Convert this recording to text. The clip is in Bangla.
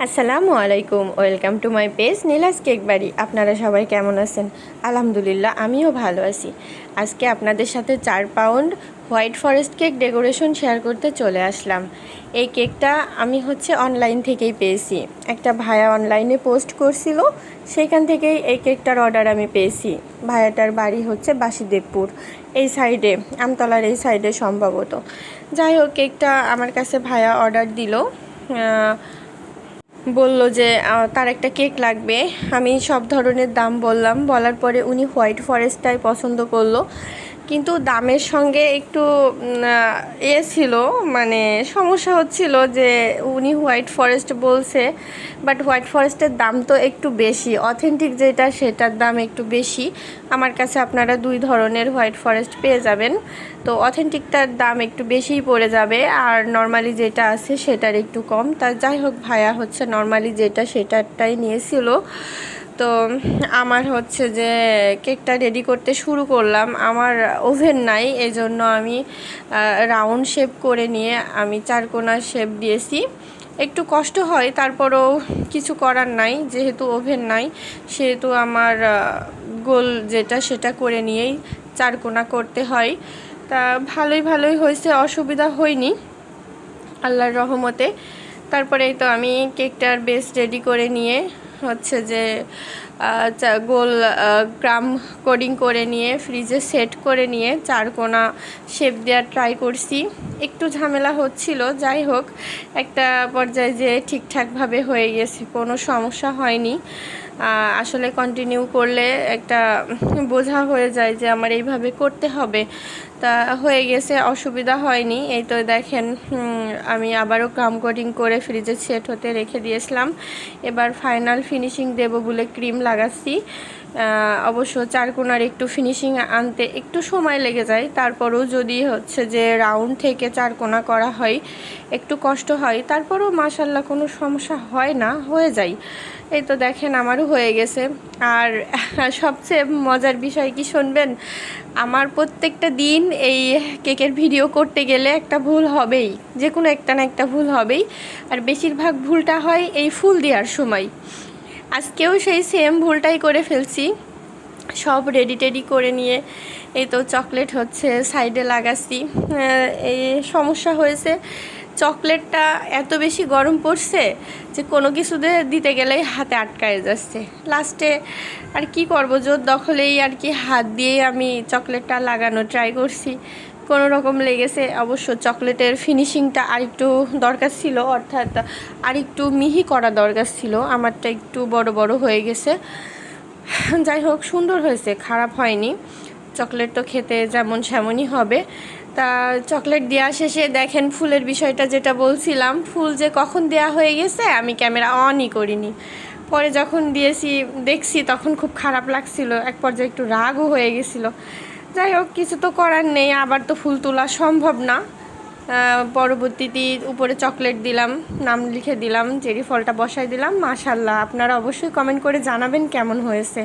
আসসালামু আলাইকুম, welcome to my page Neela's cake বাড়ি। আপনারা সবাই কেমন আছেন? আলহামদুলিল্লাহ, আমিও ভালো আছি। আজকে আপনাদের সাথে 4 pound white forest cake decoration share করতে চলে আসলাম। এই কেকটা আমি অনলাইন থেকেই পেয়েছি। একটা ভাইয়া অনলাইনে পোস্ট করছিল, সেখান থেকেই এই কেকটার অর্ডার আমি পেয়েছি। ভাইয়াটার বাড়ি বাসুদেবপুর, এই সাইডে, আমতলার এই সাইডে সম্ভবত। যাই হোক, কেকটা আমার কাছে ভাইয়া অর্ডার দিল, বলল যে তার একটা কেক লাগবে। আমি সব ধরনের দাম বললাম, বলার পরে উনি হোয়াইট ফরেস্টটাই পছন্দ করলো। কিন্তু দামের সঙ্গে একটু ছিল, মানে সমস্যা হচ্ছিল যে উনি হোয়াইট ফরেস্ট বলছে, বাট হোয়াইট ফরেস্টের দাম তো একটু বেশি। অথেন্টিক যেটা সেটার দাম একটু বেশি। আমার কাছে আপনারা 2 ধরনের হোয়াইট ফরেস্ট পেয়ে যাবেন। তো অথেন্টিকটার দাম একটু বেশিই পড়ে যাবে, আর নর্মালি যেটা আছে সেটার একটু কম। তা যাই হোক, ভাইয়া নর্মালি যেটা সেটারটাই নিয়েছিল। তো আমার যে কেকটা রেডি করতে শুরু করলাম। আমার ওভেন নাই, এজন্য আমি রাউন্ড শেপ করে নিয়ে আমি 4 কোণা শেপ দিয়েছি। একটু কষ্ট হয়, তারপরও কিছু করার নাই, যেহেতু ওভেন নাই সেহেতু আমার গোল যেটা সেটা করে নিয়েই 4 কোণা করতে হয়। তা ভালোই হয়েছে, অসুবিধা হয়নি আল্লাহর রহমতে। তারপরে তো আমি কেকটার বেস রেডি করে নিয়ে যে গোল ক্রাম কোডিং করে নিয়ে ফ্রিজে সেট করে নিয়ে 4 কোণা শেপ দেওয়ার ট্রাই করছি। একটু ঝামেলা হচ্ছিল, যাই হোক একটা পর্যায়ে যে ঠিকঠাকভাবে হয়ে গেছে, কোনো সমস্যা হয়নি। আসলে কন্টিনিউ করলে একটা বোঝা হয়ে যায় যে আমার এইভাবে করতে হবে। তা হয়ে গেছে, অসুবিধা হয়নি। এই তো দেখেন, আমি আবারও ক্রাম কোটিং করে ফ্রিজে সেট হতে রেখে দিয়েছিলাম। এবার ফাইনাল ফিনিশিং দেব বলে ক্রিম লাগাচ্ছি। অবশ্য 4 কোণার একটু ফিনিশিং আনতে একটু সময় লেগে যায়, তারপরেও যদি যে রাউন্ড থেকে 4 কোণা করা হয় একটু কষ্ট হয়, তারপরেও মাশাল্লাহ কোনো সমস্যা হয় না, হয়ে যায়। এই তো দেখেন আমারও হয়ে গেছে। আর সবচেয়ে মজার বিষয় কি শুনবেন? আমার প্রত্যেকটা দিন এই কেকের ভিডিও করতে গেলে একটা ভুল হবেই, যে কোনো একটা না একটা ভুল হবেই। আর বেশিরভাগ ভুলটা হয় এই ফুল দেওয়ার সময়। আজকেও সেই সেম ভুলটাই করে ফেলছি। সব রেডি করে নিয়ে এই তো চকলেট সাইডে লাগাচ্ছি। এই সমস্যা হয়েছে, চকলেটটা এত বেশি গরম পড়ছে যে কোনো কিছুতে দিতে গেলেই হাতে আটকায় যাচ্ছে। লাস্টে আর কি করব, জোর দখলেই আর কি হাত দিয়েই আমি চকলেটটা লাগানো ট্রাই করছি, কোনো রকম লেগেছে। অবশ্য চকলেটের ফিনিশিংটা আরেকটু দরকার ছিল, অর্থাৎ আরেকটু মিহি করা দরকার ছিল। আমারটা একটু বড় হয়ে গেছে। যাই হোক, সুন্দর হয়েছে, খারাপ হয়নি। চকলেট তো খেতে যেমন সেমনই হবে। তা চকলেট দেওয়া শেষে দেখেন ফুলের বিষয়টা যেটা বলছিলাম, ফুল যে কখন দেয়া হয়ে গেছে আমি ক্যামেরা অনই করিনি। পরে যখন দেখছি তখন খুব খারাপ লাগছিল, এক পর্যায়ে একটু রাগও হয়ে গেছিলো। যাই হোক, কিছু তো করার নেই, আবার তো ফুল তোলা সম্ভব না। পরবর্তীতে উপরে চকলেট দিলাম, নাম লিখে দিলাম, চেরি ফলটা বসাই দিলাম। মাশাল্লাহ, আপনারা অবশ্যই কমেন্ট করে জানাবেন কেমন হয়েছে।